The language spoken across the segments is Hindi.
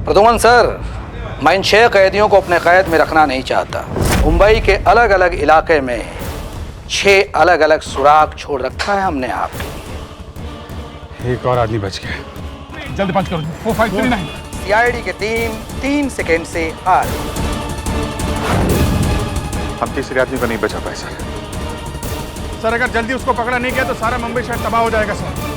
प्रदुमन सर, मैं इन 6 कैदियों को अपने कैद में रखना नहीं चाहता। मुंबई के अलग अलग इलाके में 6 अलग अलग सुराग छोड़ रखा है हमने आपके लिए। एक और आदमी बच गया। जल्दी पंच करो। 4539। सीआईडी के टीम 3 सेकेंड से आ रही। हम तीसरे आदमी को नहीं बचा पाए सर, अगर जल्दी उसको पकड़ा नहीं गया तो सारा मुंबई शहर तबाह हो जाएगा सर।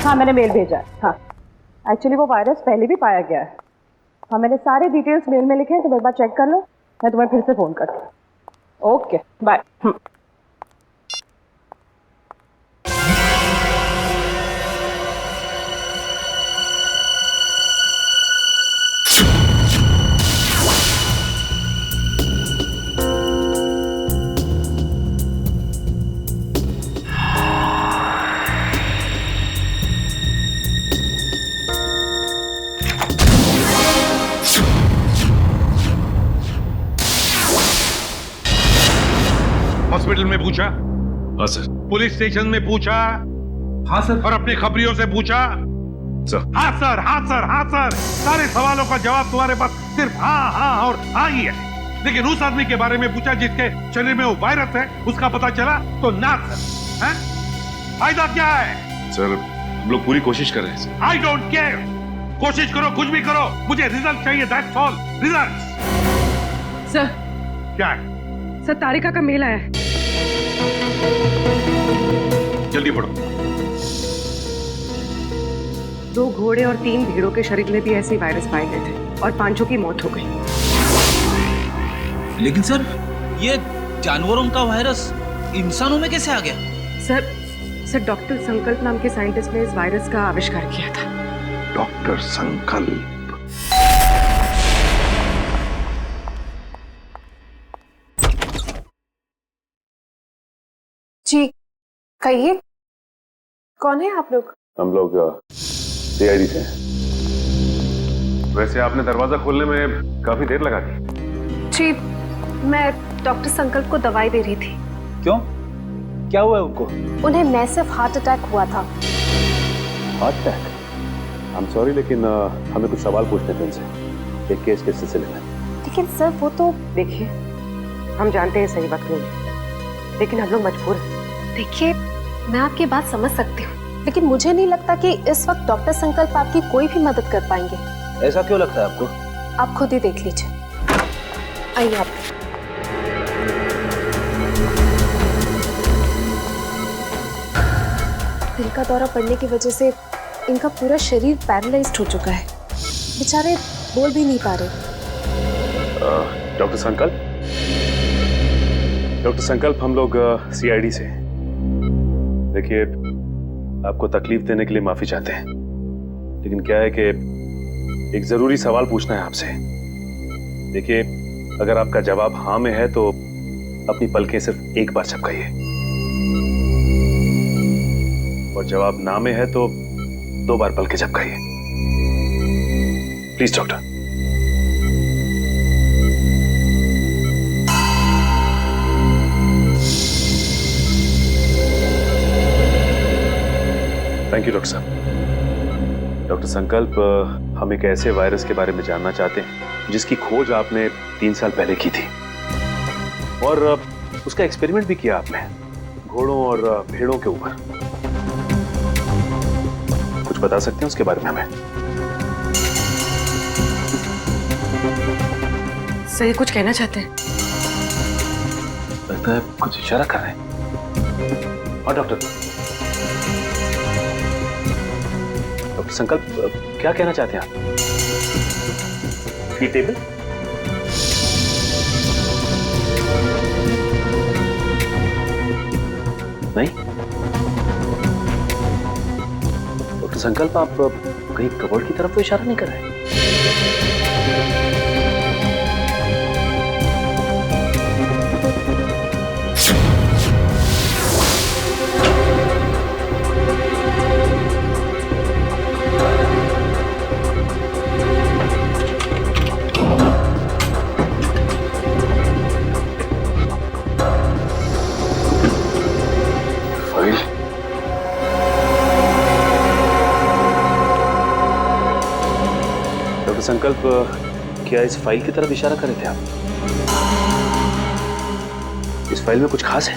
हाँ, मैंने मेल भेजा है। हाँ, एक्चुअली वो वायरस पहले भी पाया गया है। हाँ, मैंने सारे डिटेल्स मेल में लिखे हैं, तो एक बार चेक कर लो। मैं तुम्हें फिर से फ़ोन करती हूँ। Okay, bye. हॉस्पिटल में पूछा? हाँ सर। पुलिस स्टेशन में पूछा? हाँ सर। और अपने खबरियों से पूछा? सर। हाँ सर, हाँ सर, हाँ सर। सारे सवालों का जवाब तुम्हारे पास सिर्फ हाँ हाँ और हाँ ही है। लेकिन उस आदमी के बारे में पूछा जिसके शरीर में वो वायरस है, उसका पता चला तो ना सर। हैं? फायदा क्या है? सर, हम लोग पूरी कोशिश कर रहे हैं सर। I don't care. कोशिश करो, कुछ भी करो, मुझे रिजल्ट चाहिए। That's all. रिजल्ट। सर। क्या है? सर, तारिका का मेल आया है। जल्दी पढ़ो। 2 घोड़े और 3 भेड़ों के शरीर में भी ऐसे वायरस पाए गए थे और 5 की मौत हो गई। लेकिन सर, ये जानवरों का वायरस इंसानों में कैसे आ गया? सर डॉक्टर संकल्प नाम के साइंटिस्ट ने इस वायरस का आविष्कार किया था। डॉक्टर संकल्प? जी कहिए, कौन है आप लोग? हम लोग सीआईडी से हैं। वैसे आपने दरवाजा खोलने में काफी देर लगा दी। जी, मैं डॉक्टर संकल्प को दवाई दे रही थी। क्यों? क्या हुआ है उनको? उन्हें मैसिव हार्ट अटैक हुआ था। Heart attack? I am sorry, लेकिन हमें कुछ सवाल पूछने थे उनसे एक केस के सिलसिले में। लेकिन सर वो तो देखिए, हम जानते हैं सही वक्त नहीं, लेकिन हम लोग मजबूर हैं। देखिए, मैं आपकी बात समझ सकती हूँ, लेकिन मुझे नहीं लगता कि इस वक्त डॉक्टर संकल्प आपकी कोई भी मदद कर पाएंगे। ऐसा क्यों लगता है आपको? आप खुद ही देख लीजिए। आइए आप। दिल का दौरा पड़ने की वजह से इनका पूरा शरीर पैरालाइज्ड हो चुका है। बेचारे बोल भी नहीं पा रहे। डॉक्टर संकल्प, हम लोग सीआईडी से। देखिए, आपको तकलीफ देने के लिए माफी चाहते हैं, लेकिन क्या है कि एक जरूरी सवाल पूछना है आपसे। देखिए, अगर आपका जवाब हाँ में है तो अपनी पलकें सिर्फ एक बार झपकाइए, और जवाब ना में है तो 2 बार पलकें झपकाइए। Please doctor. Thank you doctor साहब। डॉक्टर संकल्प, हम एक ऐसे वायरस के बारे में जानना चाहते हैं जिसकी खोज आपने 3 साल पहले की थी, और उसका एक्सपेरिमेंट भी किया आपने घोड़ों और भेड़ों के ऊपर। कुछ बता सकते हैं उसके बारे में हमें? सही कुछ कहना चाहते हैं? लगता है कुछ इशारा कर रहे हैं। और डॉक्टर संकल्प, क्या कहना चाहते हैं आप? ये टेबल? नहीं। डॉक्टर संकल्प, आप कहीं कबर्ड की तरफ तो इशारा नहीं कर रहे? संकल्प, क्या इस फाइल की तरफ इशारा कर रहे थे आप? इस फाइल में कुछ खास है?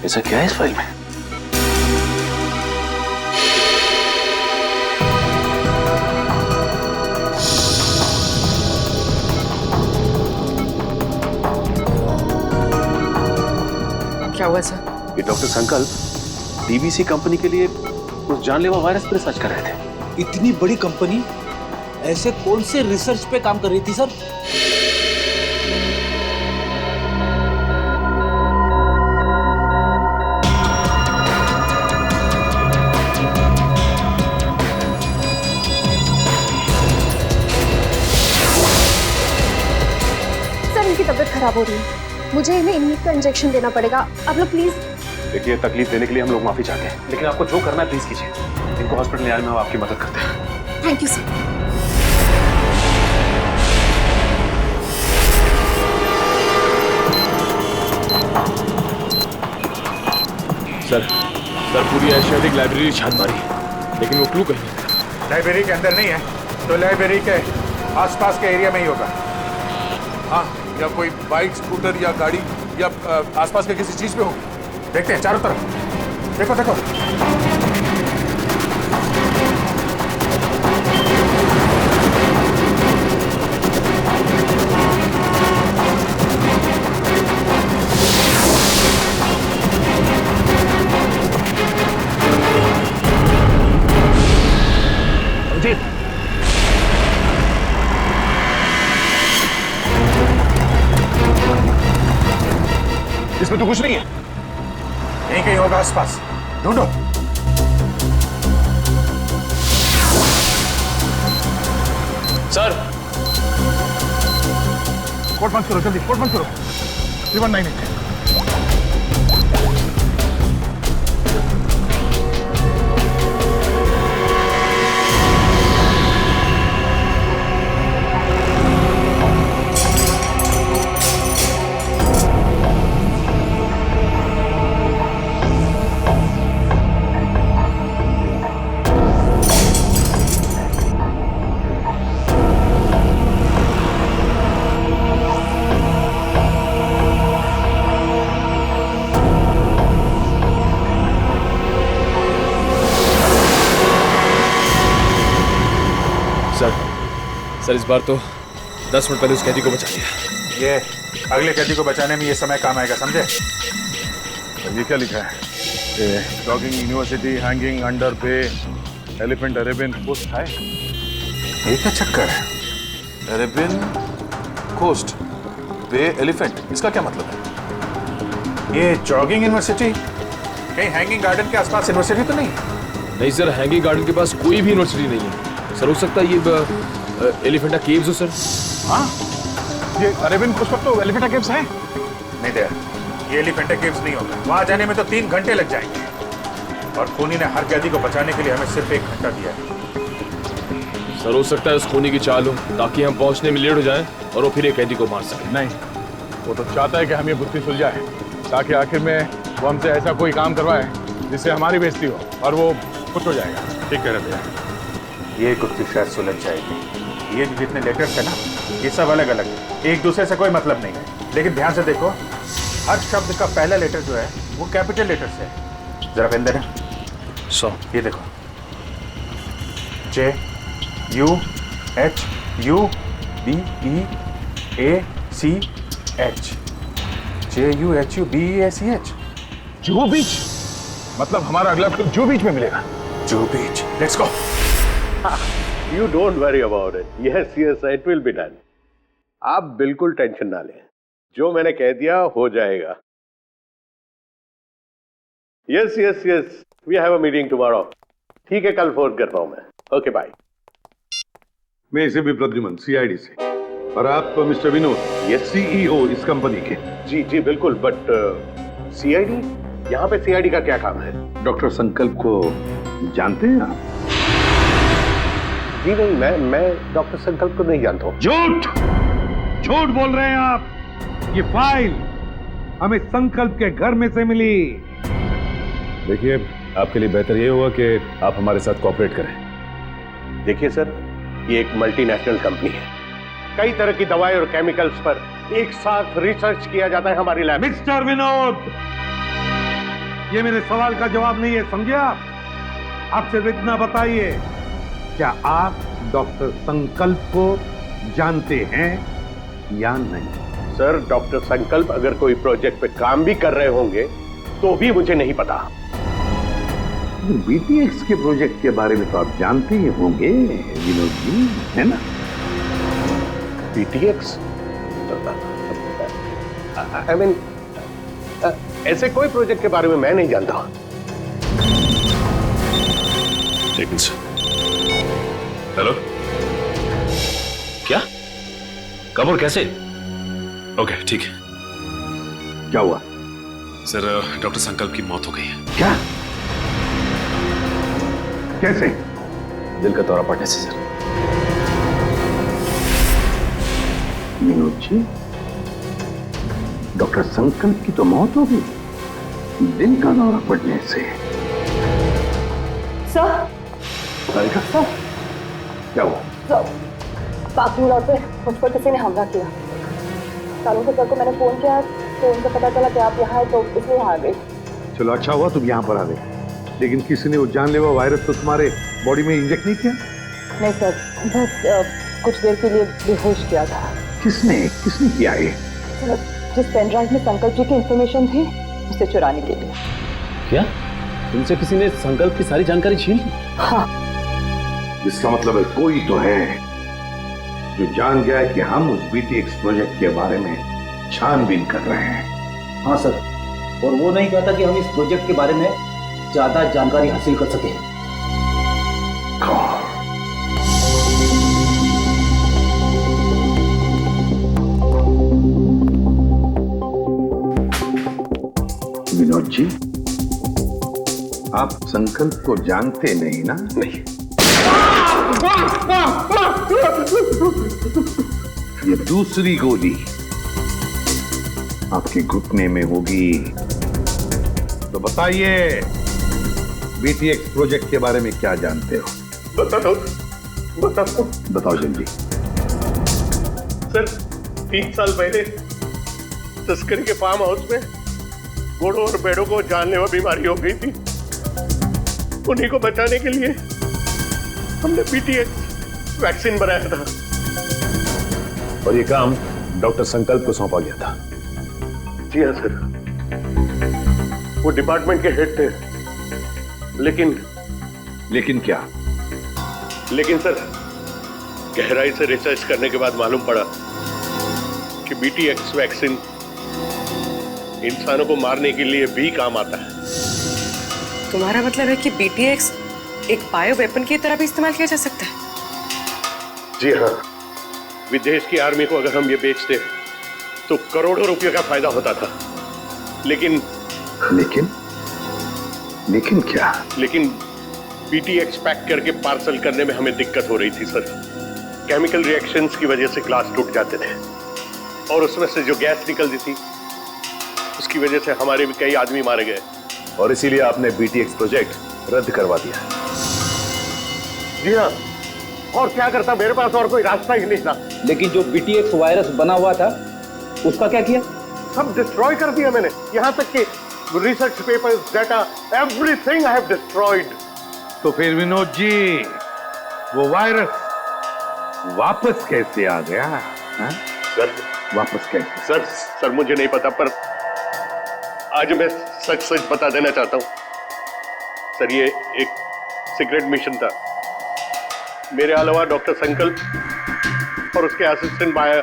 ऐसा क्या है इस फाइल में? क्या हुआ सर? ये डॉक्टर संकल्प डीबीसी कंपनी के लिए उस जानलेवा वायरस पर रिसर्च कर रहे थे। इतनी बड़ी कंपनी ऐसे कौन से रिसर्च पे काम कर रही थी सर? सर इनकी तबीयत खराब हो रही है, मुझे इन्हें इन्हीं का इंजेक्शन देना पड़ेगा। आप लोग प्लीज। देखिए, तकलीफ देने के लिए हम लोग माफी चाहते हैं, लेकिन आपको जो करना है प्लीज कीजिए। इनको हॉस्पिटल ले आने में हम आपकी मदद करते हैं। Thank you sir. सर पूरी एशियाटिक लाइब्रेरी छान मारी, लेकिन वो क्लू कहीं नहीं। लाइब्रेरी के अंदर नहीं है तो लाइब्रेरी के आसपास के एरिया में ही होगा। हाँ, या कोई बाइक, स्कूटर या गाड़ी या आसपास के किसी चीज पे हो। देखते हैं चारों तरफ। देखो देखो। इसमें तो कुछ नहीं है। यहीं कहीं होगा आसपास, ढूंढो। सर, कोट बंद करो, जल्दी कोट बंद करो। 3198। सर इस बार तो 10 मिनट पहले उस कैदी को बचा लिया। ये अगले कैदी को बचाने में ये समय काम आएगा, समझे? ये क्या लिखा है? डॉगिंग यूनिवर्सिटी, हैंगिंग अंडर पे, एलिफेंट अरेबियन कोस्ट है। ये क्या चक्कर है? अरेबियन कोस्ट, बे, एलिफेंट, इसका क्या मतलब है? ये जॉगिंग यूनिवर्सिटी कहीं हैंगिंग गार्डन के आसपास यूनिवर्सिटी तो नहीं? नहीं सर, हैंगिंग गार्डन के पास कोई भी यूनिवर्सिटी नहीं है। सर हो सकता है ये एलिफेंटा केव्स हो सर। हाँ, ये अरेबियन कोस्ट पर तो एलिफेंटा केव्स है। नहीं दे, ये एलिफेंटा केव्स नहीं होगा। वहां जाने में तो 3 घंटे लग जाएंगे, और खूनी ने हर कैदी को बचाने के लिए हमें सिर्फ 1 घंटा दिया है। सर हो सकता है उस खूनी की चाल हो, ताकि हम पहुंचने में लेट हो जाएं और वो फिर एक कैदी को मार सके। नहीं, वो तो चाहता है कि हम ये बुद्धि सुलझाए, ताकि आखिर में वो हमसे ऐसा कोई काम करवाए जिससे हमारी बेइज्जती हो और वो खुश हो जाएगा। ठीक कह रहे भैया, ये गुत्थी शायद सुलझ जाएगी। ये जितने लेटर्स है ना, ये सब अलग अलग है, एक दूसरे से कोई मतलब नहीं है। लेकिन ध्यान से देखो, हर शब्द का पहला लेटर जो है वो कैपिटल लेटर से है। जरा पेन देना। ये देखो, JUHUBEACH, JUHUBEACH। जुहू बीच, मतलब हमारा अगला ट्रिप जुहू बीच में मिलेगा। Juhu beach, let's go. You don't worry about it. Yes yes it will be done. आप बिल्कुल टेंशन ना लें, जो मैंने कह दिया हो जाएगा। Yes yes yes we have a meeting tomorrow. ठीक है, कल फोन करता हूं मैं। Okay bye. मैं इसे भी प्रद्युमन सीआईडी से, और आप मिस्टर विनोद, ये सीईओ इस कंपनी के। जी जी बिल्कुल, बट सीआईडी, यहाँ पे सीआईडी का क्या काम है? डॉक्टर संकल्प को जानते हैं आप? जी नहीं, मैं डॉक्टर संकल्प को नहीं जानता हूँ। झूठ झूठ बोल रहे हैं आप। ये फाइल हमें संकल्प के घर में से मिली। देखिए, आपके लिए बेहतर ये होगा कि आप हमारे साथ कोऑपरेट करें। देखिए सर, ये एक मल्टीनेशनल कंपनी है। कई तरह की दवाई और केमिकल्स पर एक साथ रिसर्च किया जाता है हमारी लैब। मिस्टर विनोद, ये मेरे सवाल का जवाब नहीं है, समझे आप? आप सिर्फ इतना बताइए, क्या आप डॉक्टर संकल्प को जानते हैं या नहीं? सर, डॉक्टर संकल्प अगर कोई प्रोजेक्ट पे काम भी कर रहे होंगे तो भी मुझे नहीं पता। बीटीएक्स के प्रोजेक्ट के बारे में तो आप जानते ही होंगे विनोद जी, है ना? बीटीएक्स? आई मीन, ऐसे कोई प्रोजेक्ट के बारे में मैं नहीं जानता। हेलो, क्या? कब और कैसे? ओके, ठीक है। क्या हुआ? सर, डॉक्टर संकल्प की मौत हो गई है। क्या? कैसे? दिल का दौरा पड़ने से सर। विनोद जी, डॉक्टर संकल्प की तो मौत हो गई, दिल का दौरा पड़ने से? सर, सर, क्या हुआ? सर, पार्किंग लॉट पे मुझ पर किसी ने हमला किया। कानून के सर को मैंने फोन किया तो उनको पता चला कि आप यहाँ हैं, तो इसलिए यहाँ आ गई। चलो, अच्छा हुआ तुम यहाँ पर आ गए, लेकिन किसी ने वो जानलेवा वायरस तो तुम्हारे बॉडी में इंजेक्ट नहीं किया? नहीं सर, बस कुछ देर के लिए बेहोश किया था। किसने किया ये? जिस पेन ड्राइव में संकल्प जी की इंफॉर्मेशन थी, उसे चुराने के लिए। क्या? तुमसे किसी ने संकल्प की सारी जानकारी छीन ली? हाँ। इसका मतलब है कोई तो है जो जान गया है कि हम उस बीटीएक्स प्रोजेक्ट के बारे में छानबीन कर रहे हैं। हाँ सर, और वो नहीं चाहता कि हम इस प्रोजेक्ट के बारे में ज्यादा जानकारी हासिल कर सकें। विनोद जी, आप संकल्प को जानते नहीं ना? नहीं। ये दूसरी गोली आपके घुटने में होगी। तो बताइए, बीटीएक्स प्रोजेक्ट के बारे में क्या जानते हो? बताओ जल्दी। सर, 3 साल पहले तस्करी के फार्म हाउस में घोड़ों और भेड़ों को जानलेवा बीमारी हो गई थी। उन्हीं को बचाने के लिए हमने बीटीएक्स वैक्सीन बनाया था। और ये काम डॉक्टर संकल्प को सौंपा गया था। जी हाँ सर, वो डिपार्टमेंट के हेड थे। लेकिन क्या? लेकिन सर, गहराई से रिसर्च करने के बाद मालूम पड़ा कि बीटीएक्स वैक्सीन इंसानों को मारने के लिए भी काम आता है। तुम्हारा मतलब है कि बीटीएक्स एक बायो वेपन की तरह भी इस्तेमाल किया जा सकता है? जी हाँ, विदेश की आर्मी को अगर हम ये बेचते तो करोड़ों रुपए का फायदा होता था। लेकिन क्या? लेकिन बीटीएक्स पैक करके पार्सल करने में हमें दिक्कत हो रही थी सर। केमिकल रिएक्शंस की वजह से ग्लास टूट जाते थे और उसमें से जो गैस निकलती थी उसकी वजह से हमारे भी कई आदमी मारे गए। और इसीलिए आपने बीटीएक्स प्रोजेक्ट रद्द करवा दिया। जी हाँ, और क्या करता, मेरे पास और कोई रास्ता ही नहीं था। लेकिन जो बीटीएक्स वायरस बना हुआ था उसका क्या किया? सब डिस्ट्रॉय कर दिया मैंने, यहाँ तक कि research papers, data, everything I have destroyed. तो फिर विनोद जी, वो वायरस वापस कैसे आ गया? हा? सर, वापस कैसे? सर मुझे नहीं पता, पर आज मैं सच बता देना चाहता हूं। सर, ये एक सीक्रेट मिशन था। मेरे अलावा डॉक्टर संकल्प और उसके असिस्टेंट माया,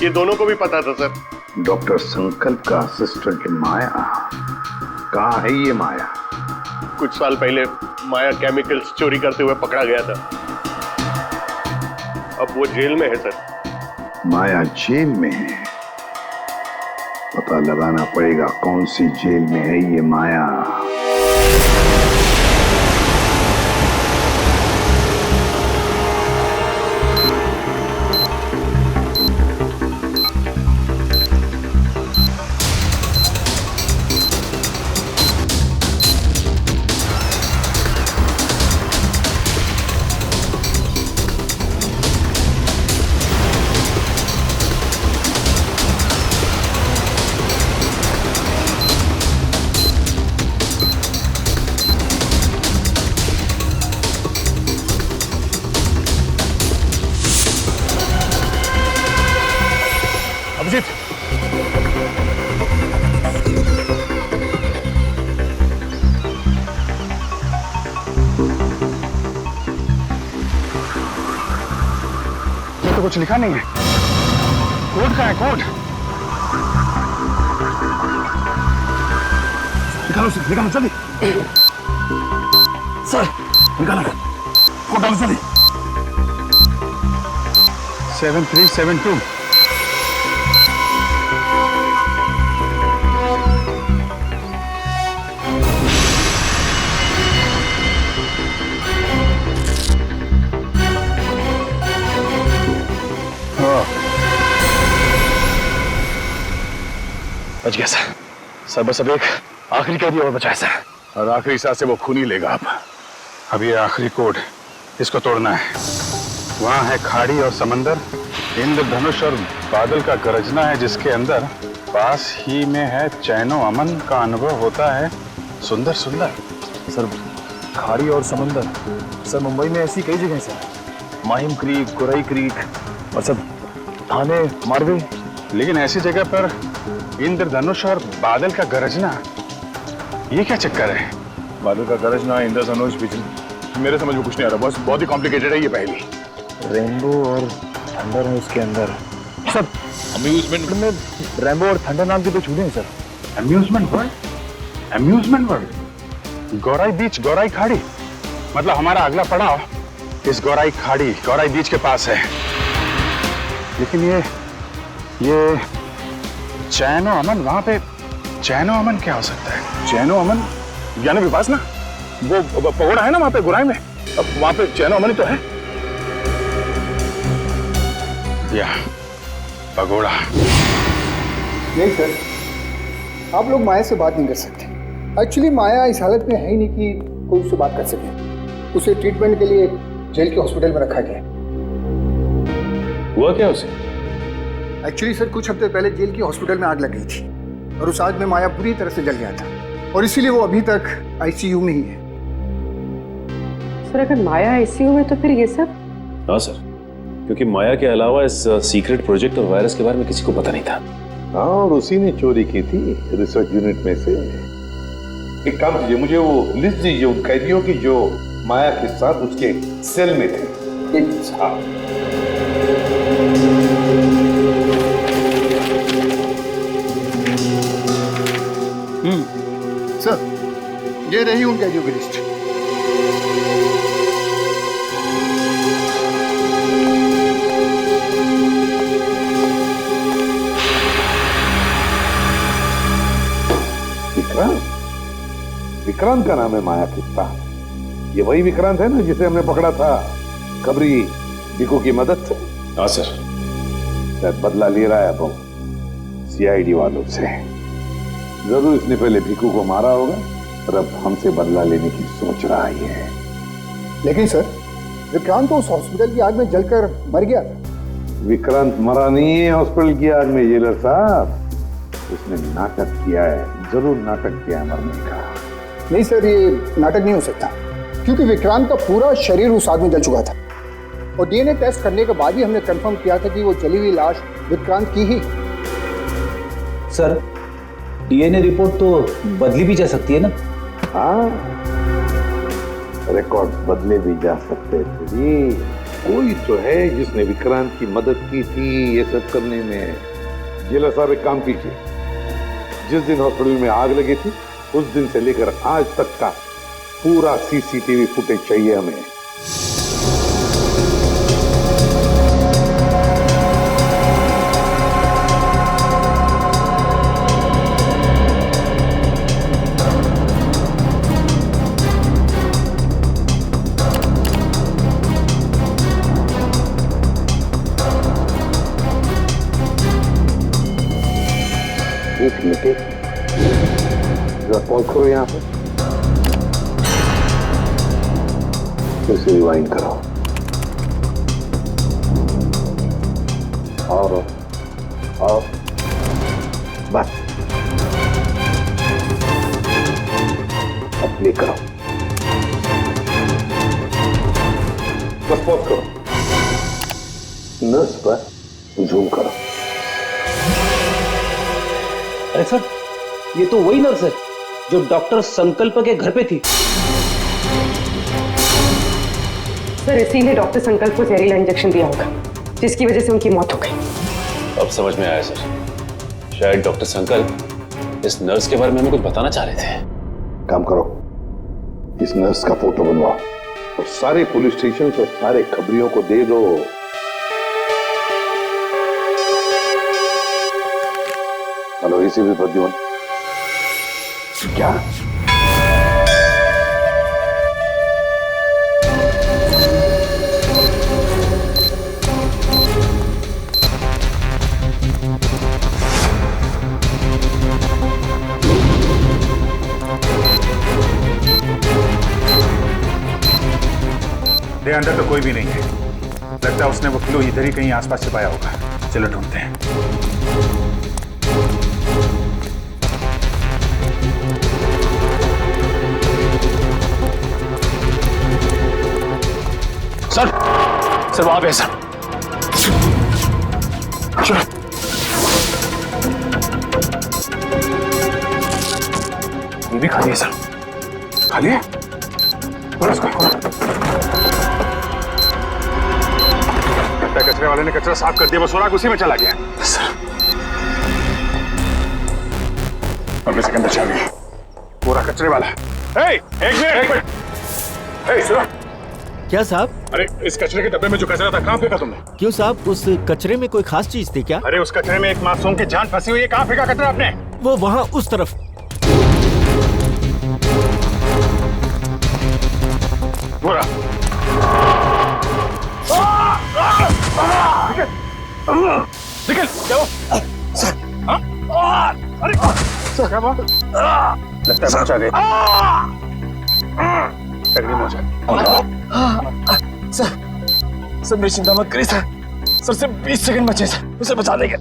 ये दोनों को भी पता था सर। डॉक्टर संकल्प का असिस्टेंट माया? कहाँ है ये माया? कुछ साल पहले माया केमिकल्स चोरी करते हुए पकड़ा गया था। अब वो जेल में है सर। माया जेल में है? पता लगाना पड़ेगा कौन सी जेल में है ये माया। अभिजीत, ये तो कुछ लिखा नहीं है। कोड कहाँ है? कोड निकालो सर, निकालो जल्दी। सर निकालो कोड, डालो जल्दी। 7372। बच गया सर। सर बस अब एक आखिरी कैदी और बचा है सर। और आखिरी सांस से वो खून ही लेगा। अब ये आखिरी कोड, इसको तोड़ना है। वहां है खाड़ी और समंदर, इंद्रधनुष और बादल का गरजना है जिसके अंदर पास ही में है चैनो अमन का अनुभव होता है सुंदर सुंदर। सर खाड़ी और समंदर, सर मुंबई में ऐसी कई जगह sir, Mahim creek, Gorai creek और सब थाने, मारवे। लेकिन ऐसी जगह पर इंद्रधनुष और बादल का गरजना, ये क्या चक्कर है? बादल का गरजना, इंद्रधनुष, बिजली, मेरे समझ में कुछ नहीं आ रहा। बस बहुत ही कॉम्प्लिकेटेड है ये पहेली। रेनबो और थंडर है उसके अंदर। सर अम्यूजमेंट में रेनबो और थंडर नाम की तो छूटे हैं sir. Amusement world? Amusement world? Gorai beach, Gorai खाड़ी, मतलब हमारा अगला पड़ाव इस गौराई खाड़ी, गौराई बीच के पास है। लेकिन ये चैनो अमन, वहां पे चैनो अमन क्या हो सकता है? चैनो अमन ज्ञान विपास ना, वो पगोड़ा है ना वहां पे गुराई में, अब वहां पे चैनो अमन ही तो है। या पगोड़ा। नहीं सर, आप लोग माया से बात नहीं कर सकते। एक्चुअली माया इस हालत में है ही नहीं कि कोई उससे बात कर सके। उसे ट्रीटमेंट के लिए जेल के हॉस्पिटल में रखा गया। हुआ क्या उसे? एक्चुअली सर कुछ हफ्ते पहले जेल की हॉस्पिटल में आग लग गई थी और उस आग में माया पूरी तरह से जल गया था और इसीलिए वो अभी तक आईसीयू में ही है। सर अगर माया आईसीयू में तो फिर ये सब? हाँ सर, क्योंकि माया के अलावा इस सीक्रेट प्रोजेक्ट और वायरस के बारे में किसी को पता नहीं था। हाँ, और उसी ने चोरी की थी रिसर्च यूनिट में से। एक काम कीजिए, मुझे वो लिस्ट दीजिए उन कैदियों की जो माया के साथ उसके सेल में थे। हाँ। सर ये रही उन कैदियों की लिस्ट। विक्रांत का नाम है माया के साथ। ये वही विक्रांत है ना जिसे हमने पकड़ा था खबरी भिकू की मदद से? हाँ सर। शायद बदला ले रहा है अब सीआईडी वालों से। जरूर इसने पहले भिकू को मारा होगा और अब हमसे बदला लेने की सोच रहा है। लेकिन सर विक्रांत तो उस हॉस्पिटल की आग में जलकर मर गया था। विक्रांत मरा नहीं है हॉस्पिटल की आग में जेलर साहब, उसने नाटक किया है, जरूर नाटक किया है मरने का। नहीं सर, ये नाटक नहीं हो सकता क्योंकि विक्रांत का पूरा शरीर उस आग में जल चुका था और डीएनए टेस्ट करने के बाद ही हमने कंफर्म किया था कि वो जली हुई लाश विक्रांत की ही। सर डीएनए रिपोर्ट तो बदली भी जा सकती है ना? हाँ, रिकॉर्ड बदले भी जा सकते थे। कोई तो है जिसने विक्रांत की मदद की थी ये सब करने में। जेलर साहब एक काम कीजिए, जिस दिन हॉस्पिटल में आग लगी थी उस दिन से लेकर आज तक का पूरा सीसीटीवी फुटेज चाहिए हमें। एक मिनट, कॉल करो यहाँ पे, फिर से रिवाइंड करो और बस अब प्ले करो, बस पॉज करो, नर्स पर जूम करो। अरे सर, ये तो वही नर्स है जो डॉक्टर संकल्प के घर पे थी। सर, इसीलिए डॉक्टर संकल्प को जहरीला इंजेक्शन दिया होगा, जिसकी वजह से उनकी मौत हो गई। अब समझ में आया सर, शायद डॉक्टर संकल्प इस नर्स के बारे में हमें कुछ बताना चाह रहे थे। काम करो, इस नर्स का फोटो बनवाओ और सारे पुलिस स्टेशन और सारे खबरियों को दे दो। Hello, ACP Pradyuman. क्या? दे अंदर तो कोई भी नहीं है, लगता है उसने वो किलो इधर ही कहीं आसपास छिपाया होगा। चलो ढूंढते हैं। सर वहां पे सर। चलो ये भी खाली है सर। खाली है? बोलो उसको। कचरे वाले ने कचरा साफ कर दिया, वो सुराग उसी में चला गया। सर अगले सेकंड बचा गया पूरा कचरे वाला। एक मिनट, सुनो। क्या साहब? अरे इस कचरे के डब्बे में जो कचरा था कहाँ फेंका तुमने? क्यों साहब, उस कचरे में कोई खास चीज थी क्या? अरे उस कचरे में एक मासूम की जान फंसी हुई है, कहाँ फेंका कचरा आपने? वो वहाँ उस तरफ। बुरा निकल चलो। अरे सर क्या बात? लगता है पहुंचा गए। सर मेरी चिंता मत करिए सर, सर से 20 सेकंड बचे सर, उसे बचा देंगे।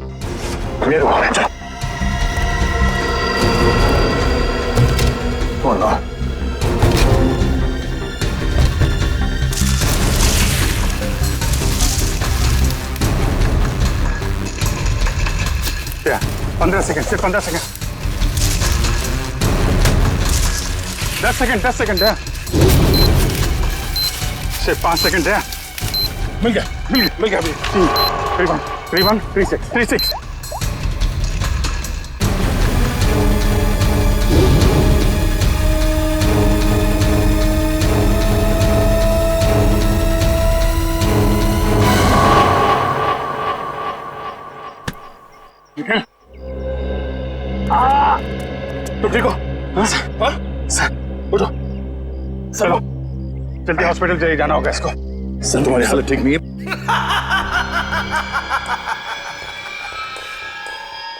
क्या 15 सेकंड, सिर्फ 15 सेकंड, 10 सेकंड है, सिर्फ 5 सेकंड है। मिल गया अभी। 3-1 3-6 तुम ठीक हो? हाँ सर उठो, चलो जल्दी हॉस्पिटल जाइए, जाना होगा इसको। सर तुम्हारी हालत ठीक नहीं है।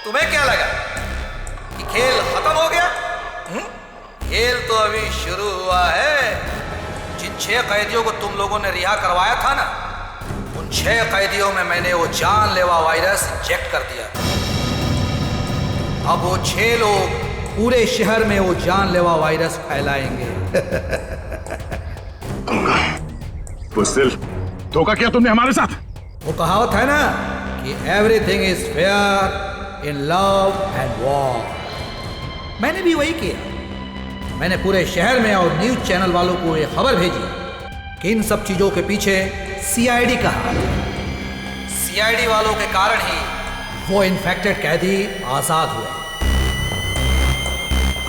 तुम्हें क्या लगा कि खेल खत्म हो गया? खेल तो अभी शुरू हुआ है। जिन 6 कैदियों को तुम लोगों ने रिहा करवाया था ना, उन 6 कैदियों में मैंने वो जानलेवा वायरस इंजेक्ट कर दिया। अब वो 6 लोग पूरे शहर में वो जानलेवा वायरस फैलाएंगे। बुज़दिल, धोखा किया तुमने हमारे साथ। वो कहावत है ना कि everything is fair in love and war. मैंने भी वही किया। मैंने पूरे शहर में और न्यूज चैनल वालों को ये खबर भेजी कि इन सब चीजों के पीछे सीआईडी का हाथ है। सीआईडी वालों के कारण ही वो इन्फेक्टेड कैदी आजाद हुए।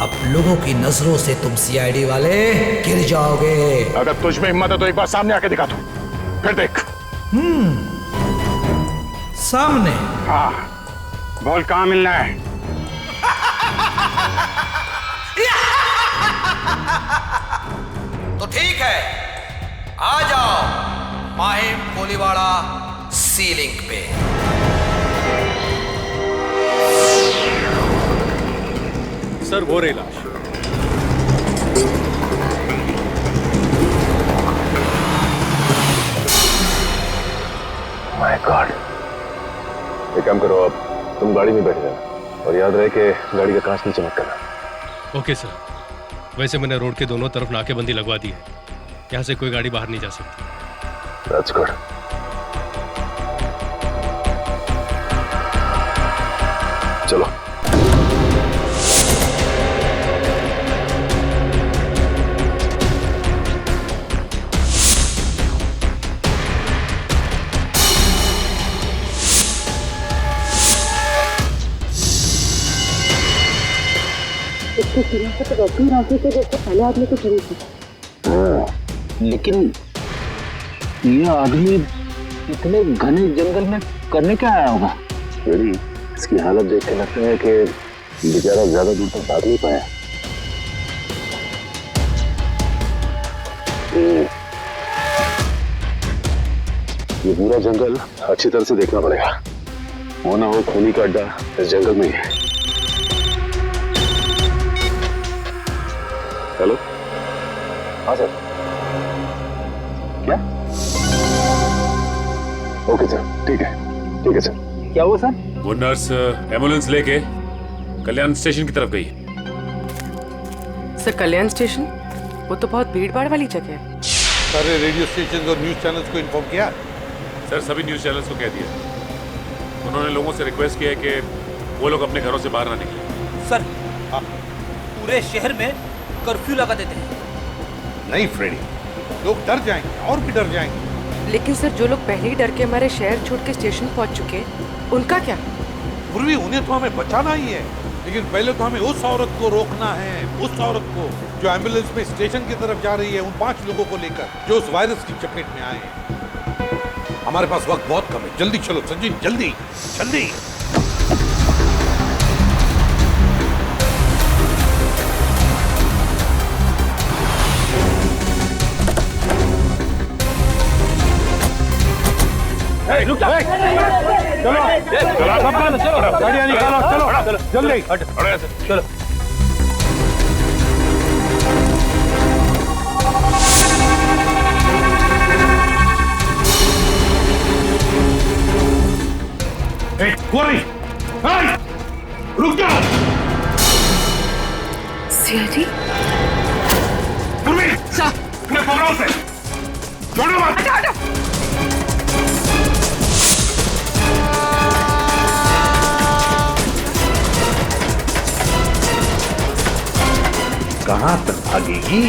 अब लोगों की नजरों से तुम सीआईडी वाले गिर जाओगे। अगर तुझ में हिम्मत है तो एक बार सामने आके दिखा दो, फिर देख। सामने? हाँ, बोल कहाँ मिलना है? तो ठीक है, आ जाओ माहिम कोलीवाड़ा सीलिंग पे। सर वो रही लाश। My God. एक काम करो, अब तुम गाड़ी में बैठ जाना और याद रहे कि गाड़ी का कांच नीचे मत करना। Okay sir. वैसे मैंने रोड के दोनों तरफ नाकेबंदी लगवा दी है, यहाँ से कोई गाड़ी बाहर नहीं जा सकती। That's good. चलो। इसके सिरे से तो वैसे ही राशि से जैसे पहले आदमी को चली थी। लेकिन ये आदमी इतने घने जंगल में करने क्या आया होगा? इसकी हालत देख के लगता है कि बेचारा ज्यादा दूर तक भाग नहीं पाया। ये पूरा जंगल अच्छी तरह से देखना पड़ेगा, वो ना हो खूनी का अड्डा इस जंगल में ही है। हेलो? हाँ सर। क्या? ओके सर, ठीक है सर। क्या हुआ सर? वो नर्स एम्बुलेंस लेके कल्याण स्टेशन की तरफ गई। सर कल्याण स्टेशन? वो तो बहुत भीड़ भाड़ वाली जगह है। सारे रेडियो स्टेशन और न्यूज चैनल्स को इन्फॉर्म किया? सर सभी न्यूज चैनल्स को कह दिया। उन्होंने लोगों से रिक्वेस्ट किया है कि वो लोग अपने घरों से बाहर ना निकलें। सर पूरे शहर में कर्फ्यू लगा देते हैं। नहीं फ्रेडी, लोग डर जाएंगे और भी डर जाएंगे। लेकिन सर जो लोग पहले ही डर के हमारे शहर छोड़ के स्टेशन पहुंच चुके हैं, उनका क्या? पूर्वी उन्हें तो हमें बचाना ही है, लेकिन पहले तो हमें उस औरत को रोकना है, उस औरत को जो एम्बुलेंस में स्टेशन की तरफ जा रही है, उन 5 लोगों को लेकर जो उस वायरस की चपेट में आए हैं। हमारे पास वक्त बहुत कम है, जल्दी चलो संजीव, जल्दी जल्दी। रुक जा। चलो गाड़ियाँ निकालो, चलो जल्दी चलो। रुक जाओ। सीआईडी? मैं पकड़ो से, छोड़ो मत। कहां तक भागेगी?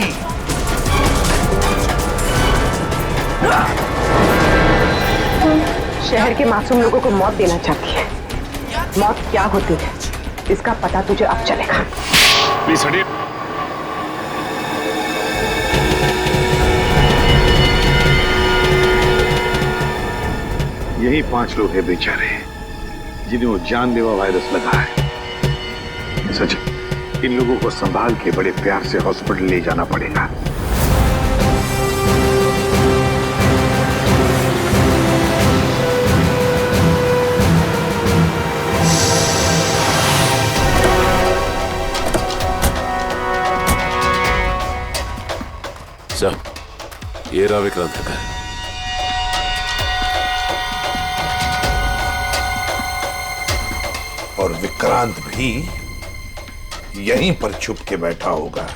शहर के मासूम लोगों को मौत देना चाहती है। मौत क्या होती है इसका पता तुझे अब चलेगा। प्लीज हटिए। यही 5 लोग हैं बेचारे जिन्हें वो जानलेवा वायरस लगा है। सच, इन लोगों को संभाल के बड़े प्यार से हॉस्पिटल ले जाना पड़ेगा। सर, ये रहा विक्रांत का घर। और विक्रांत भी यहीं पर छुप के बैठा होगा।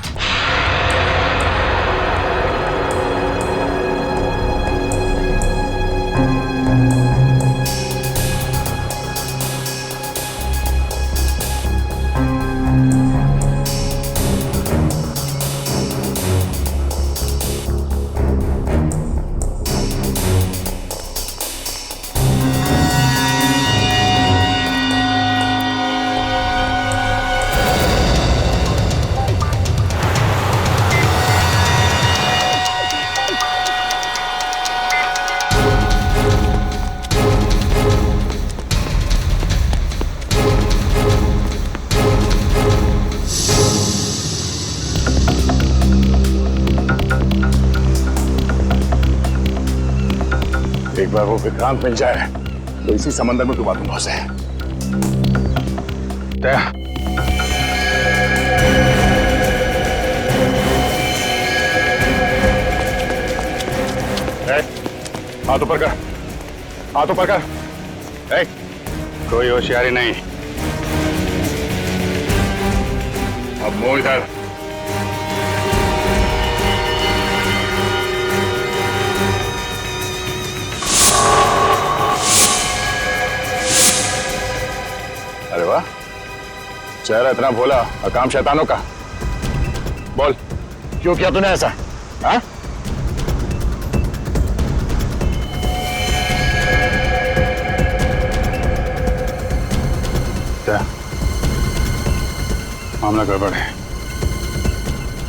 एक बार वो विक्रांत मिल जाए तो इसी समंदर में डुबा दूंगा उसे। हाथ ऊपर कर, हाथ ऊपर कर। कोई होशियारी नहीं। अब मुंह इधर। अरे वाह, चेहरा इतना भोला और काम शैतानों का। बोल, क्यों किया तूने ऐसा? हाँ? क्या मामला गड़बड़ है?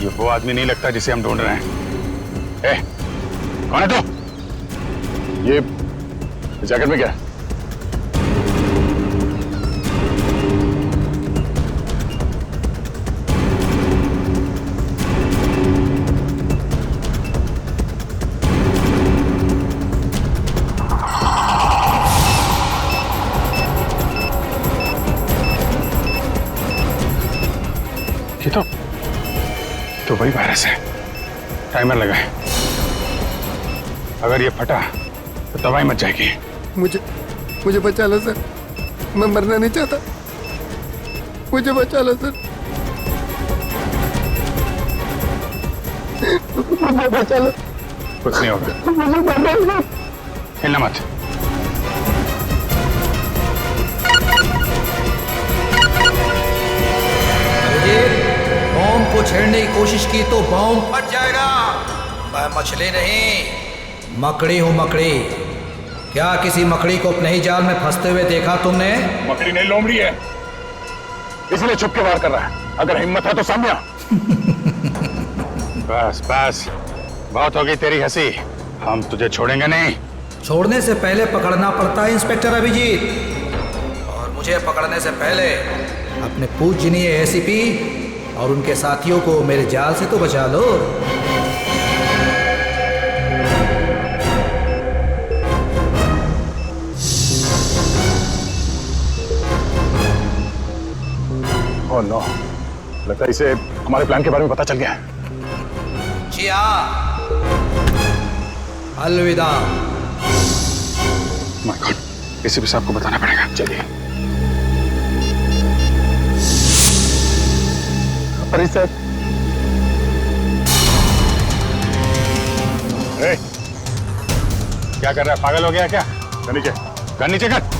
ये वो आदमी नहीं लगता जिसे हम ढूंढ रहे हैं। कौन है तू? ये जैकेट में क्या है? तो वही वायरस है। टाइमर लगा है, अगर ये फटा तो तबाही मच जाएगी। मुझे बचा लो सर, मैं मरना नहीं चाहता, मुझे बचा लो सर, मुझे बचा लो। कुछ नहीं होगा, हिलना मत। बॉम्ब को छेड़ने की कोशिश की तो बॉम्ब फट जाएगा। मैं मछली नहीं, मकड़ी हूँ मकड़ी। क्या किसी मकड़ी को अपने ही जाल में फंसते हुए देखा तुमने? मकड़ी नहीं, लोमड़ी है, इसलिए छुप के वार कर रहा है। अगर हिम्मत है तो सामने आ। बस बस, बहुत हो गई तेरी हंसी, हम तुझे छोड़ेंगे नहीं। छोड़ने से पहले पकड़ना पड़ता है इंस्पेक्टर अभिजीत, और मुझे पकड़ने से पहले अपने पूजनीय एसीपी और उनके साथियों को मेरे जाल से तो बचा लो। ओह नो, लगता है इसे हमारे प्लान के बारे में पता चल गया है। जी हाँ, अलविदा। माय गॉड, इसे भी साहब को बताना पड़ेगा। चलिए। सर, क्या कर रहा है? पागल हो गया क्या? कर नीचे, कर नीचे कर।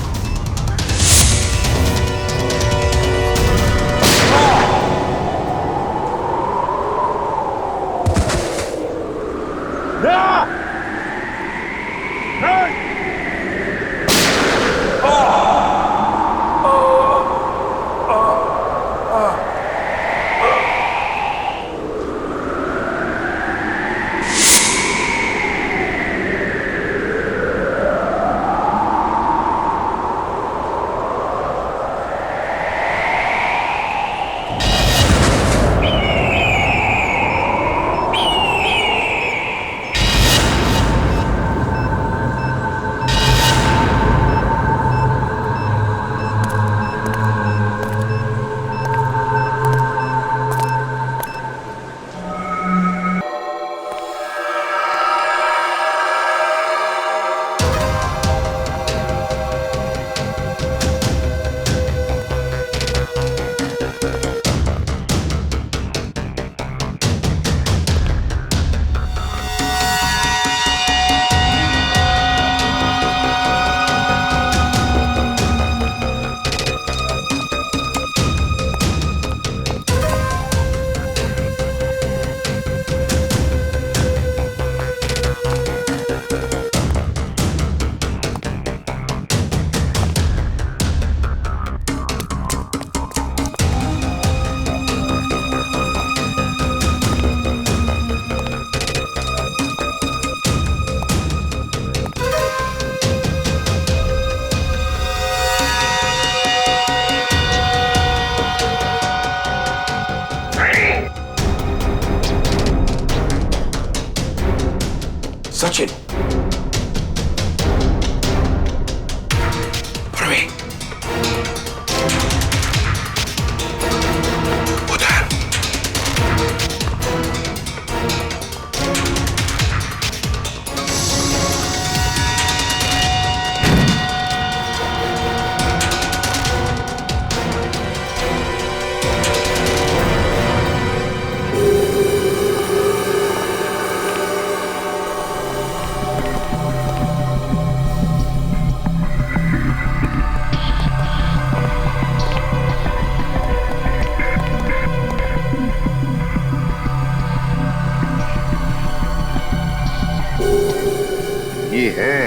ये है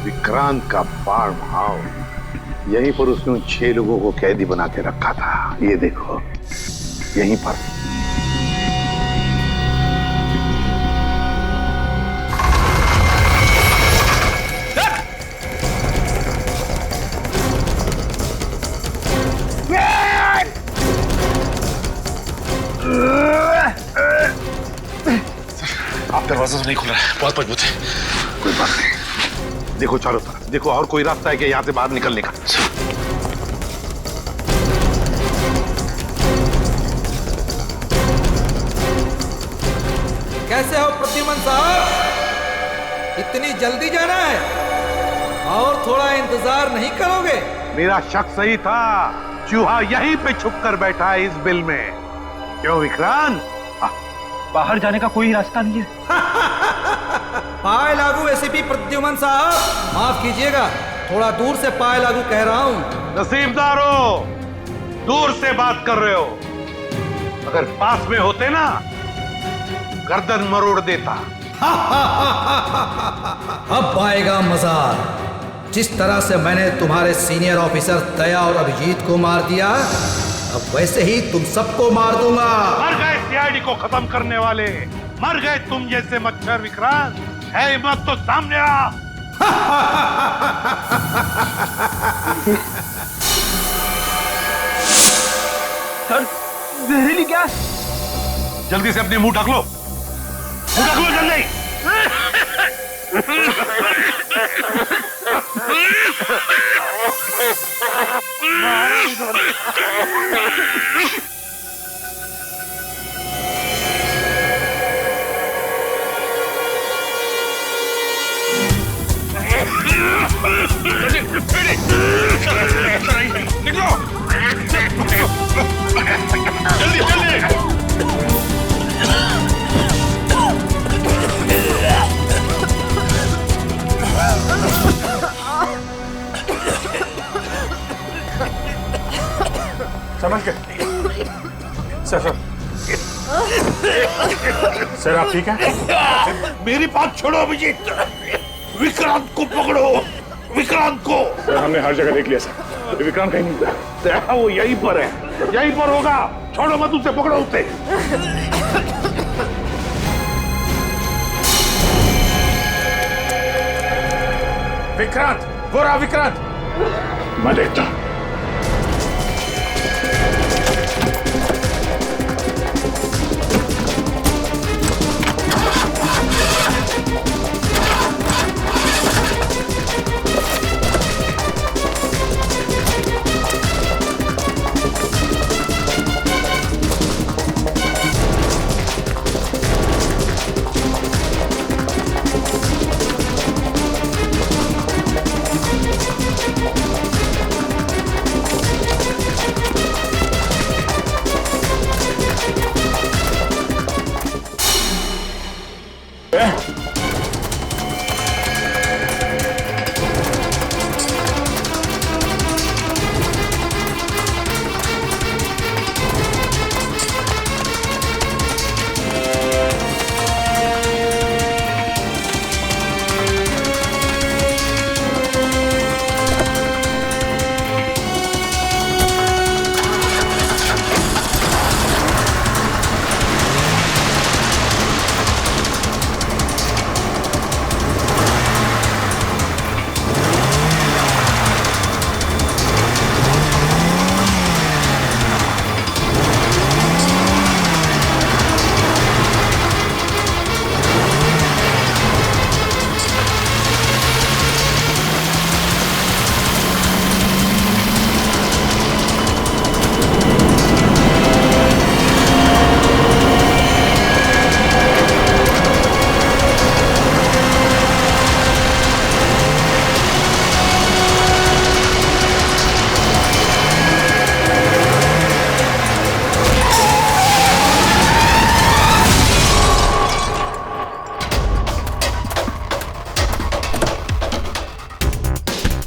विक्रांत का फार्म हाउस। यहीं पर उसने उन 6 लोगों को कैदी बना के रखा था। ये देखो, यहीं पर। आप दरवाजा तो नहीं खुल रहा है, बहुत मजबूत है। कोई बात नहीं, देखो चारों तरफ देखो, और कोई रास्ता है कि यहाँ से बाहर निकलने का? कैसे हो प्रद्युमन साहब? इतनी जल्दी जाना है और थोड़ा इंतजार नहीं करोगे? मेरा शक सही था, चूहा यहीं पे छुप कर बैठा है इस बिल में। क्यों विक्रांत? बाहर जाने का कोई रास्ता नहीं है। पाए लागू एसीपी प्रद्युमन साहब, माफ कीजिएगा, थोड़ा दूर से पाए लागू कह रहा हूँ। नसीबदारो, दूर से बात कर रहे हो, अगर पास में होते ना गर्दन मरोड़ देता। अब आएगा मजा। जिस तरह से मैंने तुम्हारे सीनियर ऑफिसर दया और अभिजीत को मार दिया, अब वैसे ही तुम सबको मार दूंगा। मर गए सीआईडी को खत्म करने वाले, मर गए तुम जैसे मच्छर। विक्रांत, है हिम्मत तो सामने आ। सर, जहरीली गैस। जल्दी से अपने मुंह ढक लो, मुंह ढक लो जल्दी। समझ गए? सर सर आप ठीक हैं? मेरी बात छोड़ो अभिजीत, विक्रांत को पकड़ो, विक्रांत को। सर हमने हर जगह देख लिया सर, विक्रांत कहीं नहीं मिला। वो यहीं पर है, यहीं पर होगा। छोड़ो मत उसे, पकड़ो उसे। विक्रांत, वो रहा विक्रांत। मैं देखता हूं।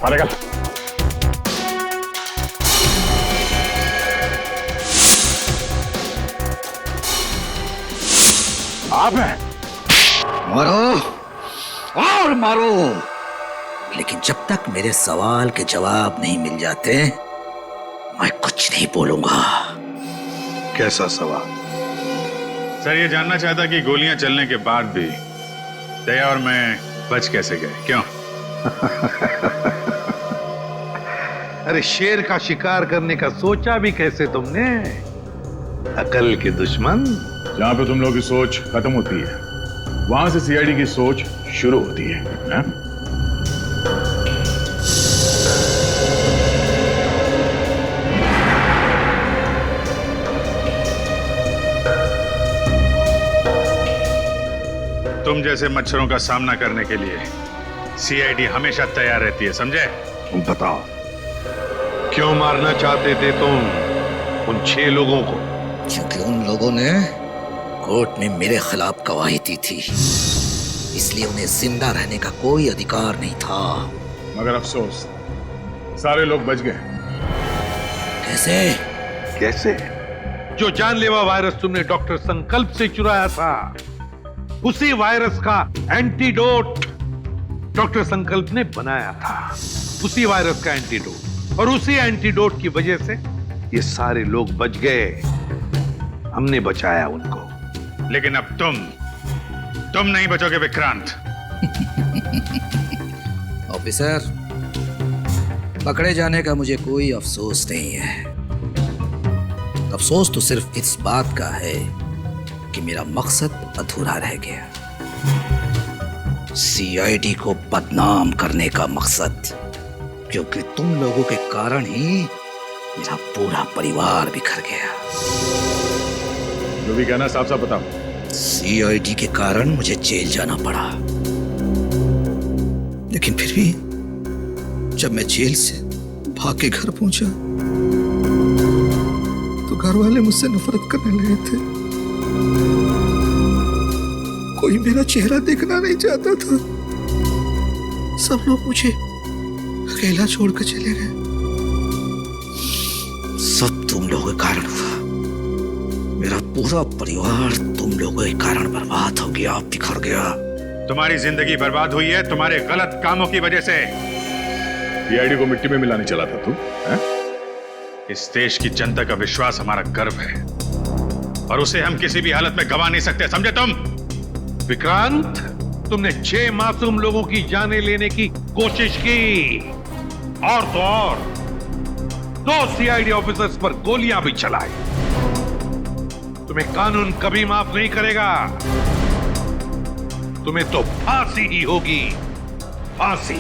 मारेगा। आप हैं? मरो, और मारो, लेकिन जब तक मेरे सवाल के जवाब नहीं मिल जाते मैं कुछ नहीं बोलूंगा। कैसा सवाल? सर ये जानना चाहता कि गोलियां चलने के बाद भी दया और मैं बच कैसे गए, क्यों? अरे शेर का शिकार करने का सोचा भी कैसे तुमने? अकल के दुश्मन। जहां पे तुम लोगों की सोच खत्म होती है वहां से सीआईडी की सोच शुरू होती है, ना? तुम जैसे मच्छरों का सामना करने के लिए सीआईडी हमेशा तैयार रहती है, समझे? तुम बताओ, क्यों मारना चाहते थे तुम उन 6 लोगों को? क्योंकि उन लोगों ने कोर्ट में मेरे खिलाफ गवाही दी थी, इसलिए उन्हें जिंदा रहने का कोई अधिकार नहीं था। मगर अफसोस सारे लोग बच गए। कैसे? कैसे? जो जानलेवा वायरस तुमने डॉक्टर संकल्प से चुराया था, उसी वायरस का एंटीडोट डॉक्टर संकल्प ने बनाया था। उसी वायरस का एंटीडोट, और उसी एंटीडोट की वजह से ये सारे लोग बच गए। हमने बचाया उनको। लेकिन अब तुम नहीं बचोगे विक्रांत। ऑफिसर, पकड़े जाने का मुझे कोई अफसोस नहीं है। अफसोस तो सिर्फ इस बात का है कि मेरा मकसद अधूरा रह गया। सीआईडी को बदनाम करने का मकसद, क्योंकि तुम लोगों के कारण ही मेरा पूरा परिवार बिखर गया। जो भी कहना साफ साफ बताओ। सीआईडी के कारण मुझे जेल जाना पड़ा, लेकिन फिर भी जब मैं जेल से भाग के घर पहुंचा तो घर वाले मुझसे नफरत करने लगे थे। कोई मेरा चेहरा देखना नहीं चाहता था। सब लोग मुझे अकेला छोड़कर चले गए। सब तुम लोगों के कारण हुआ। मेरा पूरा परिवार तुम लोगों के कारण बर्बाद हो गया, बिखर गया। तुम्हारी जिंदगी बर्बाद हुई है तुम्हारे गलत कामों की वजह से। सीआईडी को मिट्टी में मिलाने चला था तू, हैं? इस देश की जनता का विश्वास हमारा गर्व है, और उसे हम किसी भी हालत में गंवा नहीं सकते, समझे तुम? विक्रांत, तुमने 6 मासूम लोगों की जानें लेने की कोशिश की, और तो और 2 सीआईडी ऑफिसर्स पर गोलियां भी चलाई। तुम्हें कानून कभी माफ नहीं करेगा। तुम्हें तो फांसी ही होगी, फांसी।